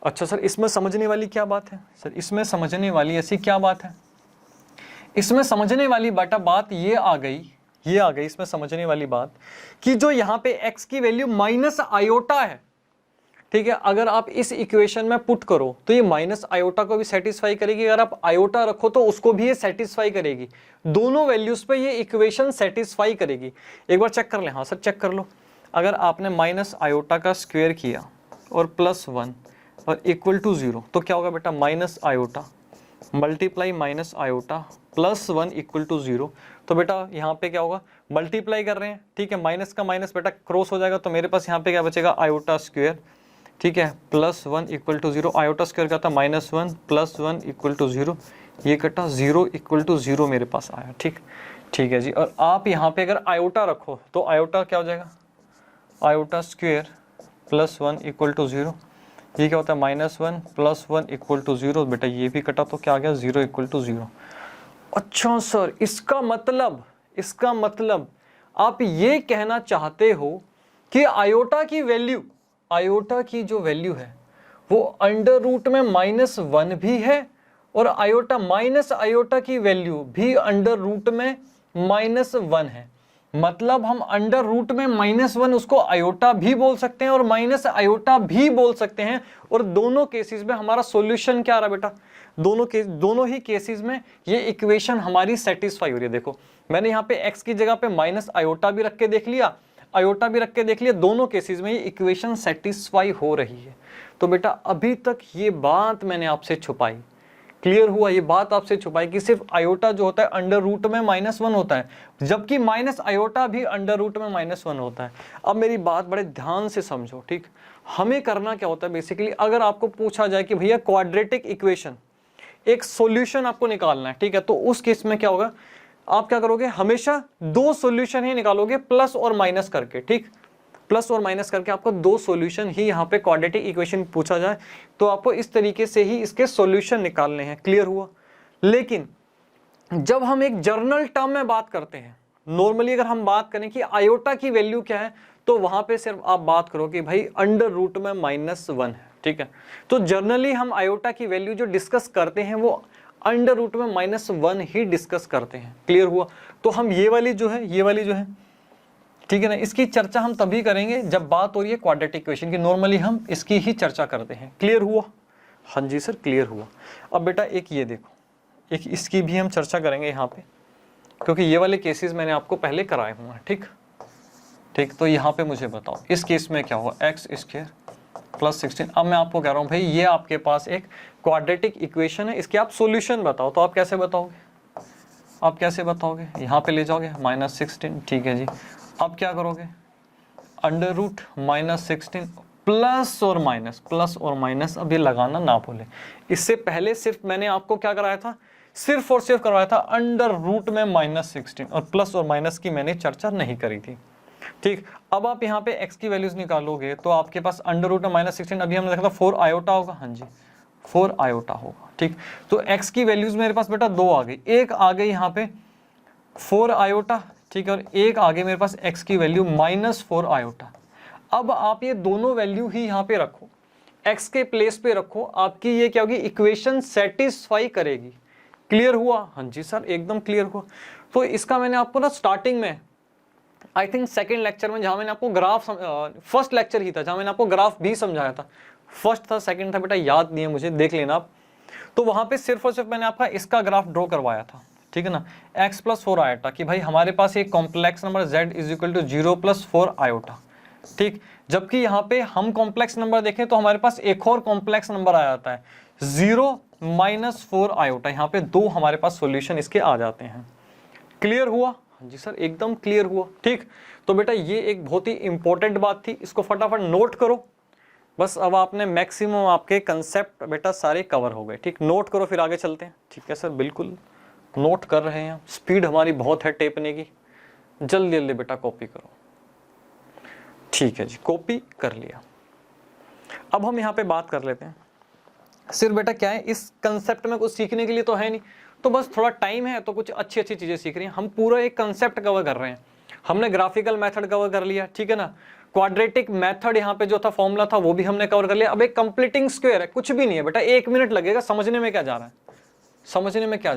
अच्छा सर इसमें समझने वाली क्या बात है, सर इसमें समझने वाली ऐसी क्या बात है, इसमें समझने वाली बेटा बात ये आ गई ये आ गई इसमें समझने वाली बात कि जो यहाँ पे x की वैल्यू माइनस आयोटा है, ठीक है, अगर आप इस इक्वेशन में पुट करो तो ये माइनस आयोटा को भी सेटिस्फाई करेगी, अगर आप आयोटा रखो तो उसको भी ये सेटिस्फाई करेगी, दोनों वैल्यूज पे ये इक्वेशन सेटिस्फाई करेगी। एक बार चेक कर ले, हाँ सर चेक कर लो, अगर आपने माइनस आयोटा का स्क्वायर किया और प्लस 1 और इक्वल टू 0 तो क्या होगा बेटा, minus iota multiply minus iota plus 1 equal to 0। तो बेटा यहाँ पे क्या होगा, मल्टीप्लाई कर रहे हैं, ठीक है, माइनस का माइनस बेटा क्रॉस हो जाएगा, तो मेरे पास यहाँ पे क्या बचेगा, आयोटा स्क्वायर, ठीक है, plus 1 equal to 0, iota square का था -1 प्लस 1 इक्वल टू 0, ये कटा 0 इक्वल टू 0 मेरे पास आया। ठीक है जी। और आप यहाँ पे अगर आयोटा रखो तो आयोटा क्या हो जाएगा, iota square plus 1 equal to 0, ये क्या होता है, -1 प्लस 1 इक्वल टू 0, बेटा ये भी कटा तो क्या आ गया, 0 इक्वल टू 0। अच्छा सर, इसका मतलब आप ये कहना चाहते हो कि आयोटा की जो वैल्यू है वो अंडर रूट में -1 भी है और आयोटा माइनस आयोटा की वैल्यू भी अंडर रूट में -1 है। मतलब हम अंडर रूट में -1 उसको आयोटा भी बोल सकते हैं और माइनस आयोटा भी बोल सकते हैं, और दोनों केसेस में हमारा सॉल्यूशन क्या आ रहा है बेटा, दोनों ही केसेस में ये इक्वेशन हमारी सेटिस्फाई हो रही है। देखो मैंने यहाँ पे x की जगह पे माइनस आयोटा भी रख के देख लिया, आयोटा भी रख के देख लिया, दोनों केसेस में ये इक्वेशन सेटिस्फाई हो रही है। तो बेटा अभी तक ये बात मैंने आपसे छुपाई, क्लियर हुआ, ये बात आपसे छुपाई कि सिर्फ आयोटा जो होता है अंडर रूट में -1 होता है, जबकि माइनस आयोटा भी अंडर रूट में -1 होता है। अब मेरी बात बड़े ध्यान से समझो, ठीक, हमें करना क्या होता है बेसिकली, अगर आपको पूछा जाए कि भैया क्वाड्रेटिक इक्वेशन एक सॉल्यूशन आपको निकालना है, ठीक है, तो उस केस में क्या होगा, आप क्या करोगे, हमेशा 2 सॉल्यूशन ही निकालोगे प्लस और माइनस करके, ठीक, प्लस और माइनस करके आपको 2 सॉल्यूशन ही यहाँ पे क्वाड्रेटिक इक्वेशन पूछा जाए तो आपको इस तरीके से ही इसके सॉल्यूशन निकालने हैं, क्लियर हुआ। लेकिन जब हम एक जर्नल टर्म में बात करते हैं, नॉर्मली अगर हम बात करें कि आयोटा की वैल्यू क्या है, तो वहां पे सिर्फ आप बात करो कि भाई अंडर रूट में -1 है, ठीक है। तो जर्नली हम आयोटा की वैल्यू जो डिस्कस करते हैं वो अंडर रूट में -1 ही डिस्कस करते हैं, क्लियर हुआ। तो हम ये वाली जो है, ठीक है ना, इसकी चर्चा हम तभी करेंगे जब बात हो रही है क्वाड्रेटिक इक्वेशन की, नॉर्मली हम इसकी ही चर्चा करते हैं, क्लियर हुआ, हाँ जी सर क्लियर हुआ। अब बेटा एक ये देखो, एक इसकी भी हम चर्चा करेंगे यहाँ पे, क्योंकि ये वाले केसेस मैंने आपको पहले कराए हुए हैं, ठीक। तो यहाँ पे मुझे बताओ इस केस में क्या हुआ, x² प्लस 16। अब मैं आपको कह रहा हूँ भाई ये आपके पास एक क्वाड्रेटिक इक्वेशन है, इसके आप सॉल्यूशन बताओ, तो आप कैसे बताओगे, यहाँ पे ले जाओगे -16, ठीक है जी। अब क्या करोगे, अंडर रूट -16 प्लस और माइनस, अब ये लगाना ना भूले। इससे पहले सिर्फ मैंने आपको क्या कराया था, सिर्फ और सिर्फ करवाया था अंडर रूट में -16, और प्लस और माइनस की मैंने चर्चा नहीं करी थी, ठीक। अब आप यहाँ पे x की वैल्यूज निकालोगे तो आपके पास अंडर रूट में -16, अभी हमने देखा था 4 आयोटा होगा, हाँ जी 4 आयोटा होगा, ठीक। तो x की वैल्यूज मेरे पास बेटा 2 आ गई, एक आ गई यहाँ पे 4 आयोटा, ठीक है, और एक आगे मेरे पास x की वैल्यू -4 आयोटा। अब आप ये दोनों वैल्यू ही यहाँ पे रखो, x के प्लेस पे रखो, आपकी ये क्या होगी, इक्वेशन सेटिस्फाई करेगी, क्लियर हुआ, हाँ जी सर एकदम क्लियर हुआ। तो इसका मैंने आपको ना स्टार्टिंग में आई थिंक सेकेंड लेक्चर में, जहां मैंने आपको ग्राफ, फर्स्ट लेक्चर ही था जहां मैंने आपको ग्राफ भी समझाया था, फर्स्ट था सेकंड था बेटा याद नहीं है मुझे, देख लेना आप। तो वहां पे सिर्फ और सिर्फ मैंने आपका इसका ग्राफ ड्रॉ करवाया था, ठीक है ना, x + 4 आयोटा, कि भाई हमारे पास एक कॉम्प्लेक्स नंबर z = 0 + 4 आयोटा, ठीक। जबकि यहाँ पे हम कॉम्प्लेक्स नंबर देखें तो हमारे पास एक और कॉम्प्लेक्स नंबर आ जाता है 0 - 4 आयोटा, यहाँ पे 2 हमारे पास सॉल्यूशन इसके आ जाते हैं, क्लियर हुआ, जी सर एकदम क्लियर हुआ, ठीक। तो बेटा ये एक बहुत ही इंपॉर्टेंट बात थी, इसको फटाफट नोट करो, बस अब आपने मैक्सिमम आपके कंसेप्ट बेटा सारे कवर हो गए, ठीक। नोट करो फिर आगे चलते हैं, ठीक है सर बिल्कुल नोट कर रहे हैं, स्पीड हमारी बहुत है टेपने की, जल्दी जल्दी बेटा कॉपी करो, ठीक है जी कॉपी कर लिया। अब हम यहाँ पे बात कर लेते हैं, सिर्फ बेटा क्या है, इस कंसेप्ट में कुछ सीखने के लिए तो है नहीं, तो बस थोड़ा टाइम है तो कुछ अच्छी अच्छी चीजें सीख रही हैं। हम पूरा एक कंसेप्ट कवर कर रहे हैं, हमने ग्राफिकल मेथड कवर कर लिया, ठीक है ना, क्वाड्रेटिक मेथड यहाँ पे जो था फॉर्मूला था वो भी हमने कवर कर लिया। अब एक कंप्लीटिंग स्क्वायर है, कुछ भी नहीं है बेटा, 1 मिनट लगेगा समझने में क्या जा रहा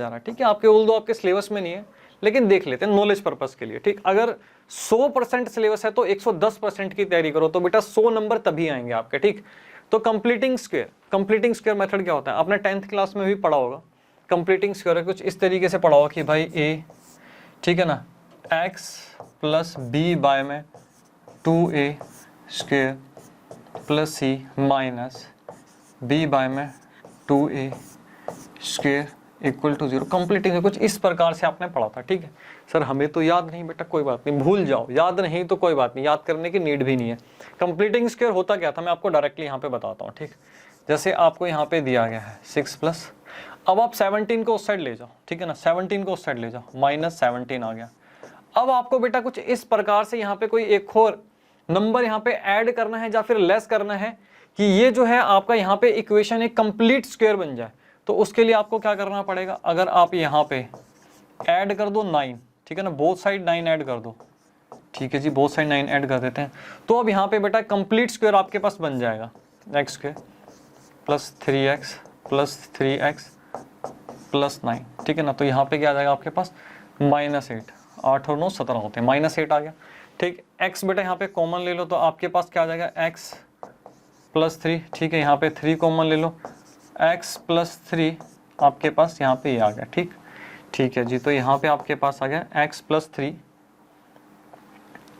है, ठीक है। आपके उल्दो आपके सिलेबस में नहीं है, लेकिन देख लेते हैं नॉलेज पर्पस के लिए, ठीक। अगर 100% सिलेबस है तो 110% की तैयारी करो, तो बेटा 100 नंबर तभी आएंगे आपके, ठीक। तो कंप्लीटिंग स्क्वायर मेथड क्या होता है, आपने 10th क्लास में भी पढ़ा होगा। कंप्लीटिंग स्क्वायर कुछ इस तरीके से पढ़ा होगा कि भाई a, ठीक है ना, x प्लस बी बाय में 2a square plus c minus b by में 2a square equal to 0। Completing कुछ इस प्रकार से आपने पढ़ा था, ठीक है। सर हमें तो याद नहीं, बेटा कोई बात नहीं, भूल जाओ, याद नहीं तो कोई बात नहीं, याद करने की नीड भी नहीं है। कंप्लीटिंग स्क्वायर होता क्या था मैं आपको डायरेक्टली यहाँ पे बताता हूँ, ठीक। जैसे आपको यहाँ पे दिया गया है 6 प्लस, अब आप 17 को उस साइड ले जाओ, ठीक है ना, 17 को उस साइड ले जाओ, -17 आ गया। अब आपको बेटा कुछ इस प्रकार से यहाँ पे कोई एक और नंबर यहाँ पे ऐड करना है या फिर लेस करना है कि ये जो है आपका यहाँ पे इक्वेशन एक कंप्लीट स्क्वायर बन जाए। तो उसके लिए आपको क्या करना पड़ेगा, अगर आप यहाँ पे ऐड कर दो 9, ठीक है ना, बोथ साइड 9 ऐड कर दो, ठीक है जी, बोथ साइड 9 ऐड कर देते हैं। तो अब यहाँ पे बेटा कंप्लीट स्क्वायर आपके पास बन जाएगा x square plus 3x plus 3x plus 9, ठीक है ना। तो यहाँ पे क्या आ जाएगा आपके पास -8, 8 और 9 17 होते हैं, -8 आ गया, ठीक। x बेटा यहाँ पे कॉमन ले लो तो आपके पास क्या आ जाएगा x प्लस 3, ठीक है, यहाँ पे 3 कॉमन ले लो, x प्लस 3 आपके पास यहाँ पे ये आ गया, ठीक, ठीक है जी। तो यहाँ पे आपके पास आ गया x प्लस 3,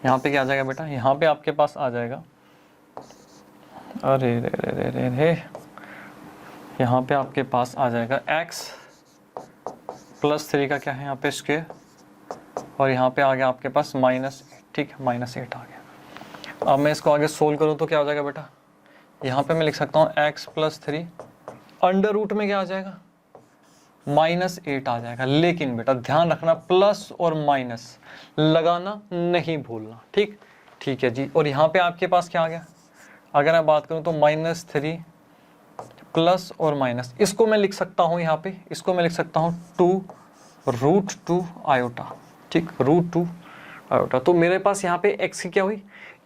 यहाँ पे क्या आ जाएगा बेटा, यहाँ पे आपके पास आ जाएगा, अरे रे रे रे रे रे, यहाँ पे आपके पास आ जाएगा x प्लस 3 का क्या है यहाँ पे स्क्वायर, और यहाँ पे आ गया आपके पास -8, ठीक है, -8 आ गया। अब मैं इसको आगे सोल्व करूँ तो क्या हो जाएगा बेटा, यहाँ पे मैं लिख सकता हूँ x प्लस 3 अंडर रूट में क्या आ जाएगा, -8 आ जाएगा। लेकिन बेटा ध्यान रखना प्लस और माइनस लगाना नहीं भूलना, ठीक, ठीक है जी। और यहाँ पे आपके पास क्या आ गया, अगर मैं बात करूँ तो -3 प्लस और माइनस, इसको मैं लिख सकता हूँ यहाँ पे, इसको मैं लिख सकता हूँ 2√2 आयोटा, ठीक, √2 आयोटा। तो मेरे पास यहाँ पे x की क्या हुई,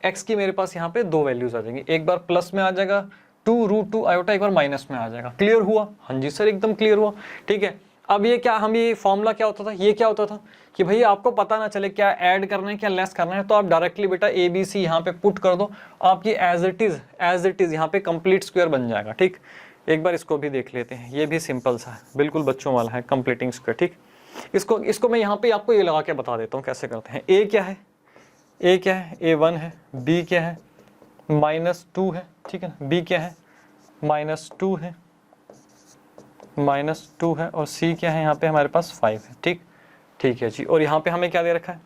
x की मेरे पास यहाँ पे 2 वैल्यूज आ जाएंगी, एक बार प्लस में आ जाएगा 2√2 आयोटा, एक बार माइनस में आ जाएगा। क्लियर हुआ, हाँ जी सर एकदम क्लियर हुआ, ठीक है। अब ये क्या, हम ये फॉर्मूला क्या होता था, ये क्या होता था कि भाई आपको पता ना चले क्या ऐड करना है क्या लेस करना है, तो आप डायरेक्टली बेटा ABC यहाँ पे पुट कर दो, आपकी एज इट इज यहाँ पे कंप्लीट स्क्वायर बन जाएगा, ठीक। एक बार इसको भी देख लेते हैं, ये भी सिंपल सा है, बिल्कुल बच्चों वाला है, कंप्लीटिंग स्क्वायर, ठीक। इसको मैं यहाँ पे आपको ये लगा के बता देता हूँ कैसे करते हैं। A क्या है, A1 है, B क्या है, -2 है, ठीक है ना, B क्या है, -2 है, -2 है, और C क्या है यहाँ पे हमारे पास 5 है, ठीक, ठीक है जी। और यहाँ पे हमें क्या दे रखा है,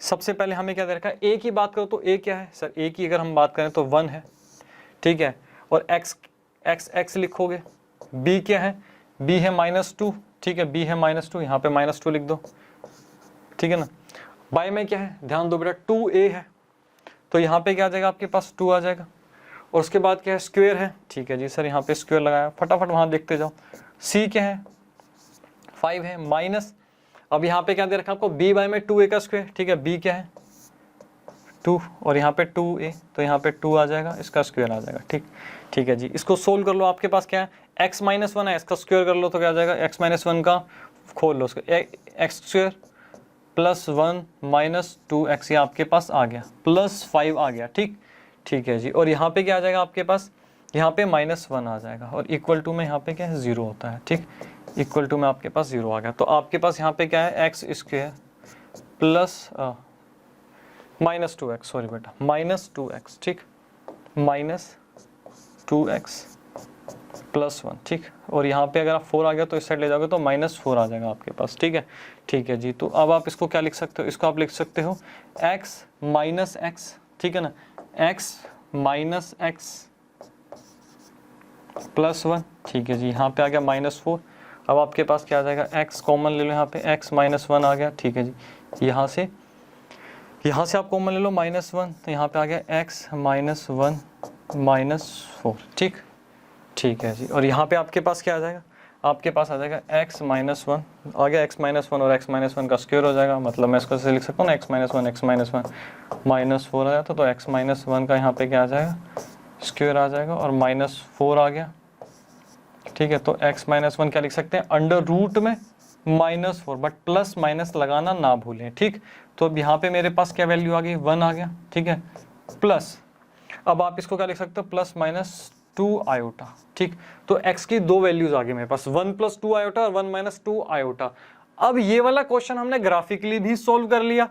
सबसे पहले हमें क्या दे रखा है, A की बात करो तो A क्या है सर, A की अगर हम बात करें तो 1 है, ठीक है, और x लिखोगे। B क्या है, B है -2, ठीक है, B है -2, यहाँ पे -2 लिख दो, ठीक है ना। बाय में क्या है, ध्यान दो बेटा 2a है, तो यहाँ पे क्या आ जाएगा आपके पास 2 आ जाएगा, और उसके बाद क्या है स्क्वायर है, ठीक है जी सर, यहाँ पे स्क्वायर लगाया, फटाफट वहाँ देखते जाओ। C क्या है 5 है, माइनस, अब यहाँ पे क्या दे रखा आपको, b बाय में 2a का स्क्वायर, ठीक है, b क्या है 2, और यहाँ पे 2a, तो यहाँ पे 2 आ जाएगा, इसका स्क्वायर आ जाएगा, ठीक, ठीक है जी। इसको सोल्व कर लो, आपके पास क्या है x -1 है, इसका स्क्वायर कर लो तो क्या आ जाएगा, x -1 का खोल लो, x square plus 1 minus 2x, ये आपके पास आ गया, +5 आ गया, ठीक, ठीक है जी। और यहाँ पे क्या आ जाएगा आपके पास, यहाँ पे -1 आ जाएगा, और इक्वल टू में यहाँ पे क्या है 0 होता है, ठीक, इक्वल टू में आपके पास 0 आ गया। तो आपके पास यहाँ पे क्या है x square plus -2x, sorry बेटा -2x, ठीक, -2x प्लस 1, ठीक। और यहाँ पे अगर आप 4 आ गया तो इस साइड ले जाओगे तो -4 आ जाएगा आपके पास, ठीक है, ठीक है जी। तो अब आप इसको क्या लिख सकते हो, इसको आप लिख सकते हो x माइनस x, ठीक है ना, x माइनस x प्लस 1, ठीक है जी। यहाँ पे आ गया -4, अब आपके पास क्या आ जाएगा, x कॉमन ले लो, यहाँ पे x -1 आ गया, ठीक है जी। यहाँ से आप कॉमन ले लो -1, तो यहाँ पे आ गया x -1 -4, ठीक, ठीक है जी। और यहाँ पे आपके पास क्या आ जाएगा, आपके पास आ जाएगा x -1 आ गया, x -1 और x -1 का स्क्वायर हो जाएगा, मतलब मैं इसको ऐसे लिख सकता हूँ ना, x -1 -4 आ जाता, तो x -1 का यहाँ पे क्या आ जाएगा, स्क्वायर आ जाएगा, और -4 आ गया, ठीक है। तो x -1 क्या लिख सकते हैं, अंडर रूट में -4, बट प्लस माइनस लगाना ना भूलें, ठीक। तो अब यहाँ पे मेरे पास क्या वैल्यू आ गई, 1 आ गया, ठीक है, प्लस, अब आप इसको क्या लिख सकते हो, +-2 आयोटा, ठीक। तो x की दो वैल्यूज आ गई मेरे पास, 1 + 2 आयोटा और 1 - 2 आयोटा। अब ये वाला क्वेश्चन हमने ग्राफिकली भी सोल्व कर लिया,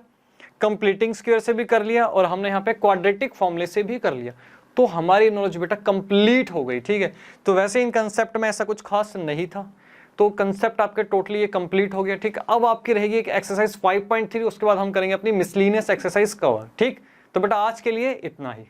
कंप्लीटिंग स्क्वायर से भी कर लिया, और हमने यहाँ पे क्वाड्रेटिक फॉर्मूले से भी कर लिया। तो हमारी नॉलेज बेटा कंप्लीट हो गई, ठीक है। तो वैसे इन कंसेप्ट में ऐसा कुछ खास नहीं था, तो कंसेप्ट आपके टोटली ये कंप्लीट हो गया, ठीक। अब आपकी रहेगी एक एक्सरसाइज 5.3, उसके बाद हम करेंगे अपनी मिसलिनियस एक्सरसाइज कवर, ठीक। तो बेटा आज के लिए इतना ही।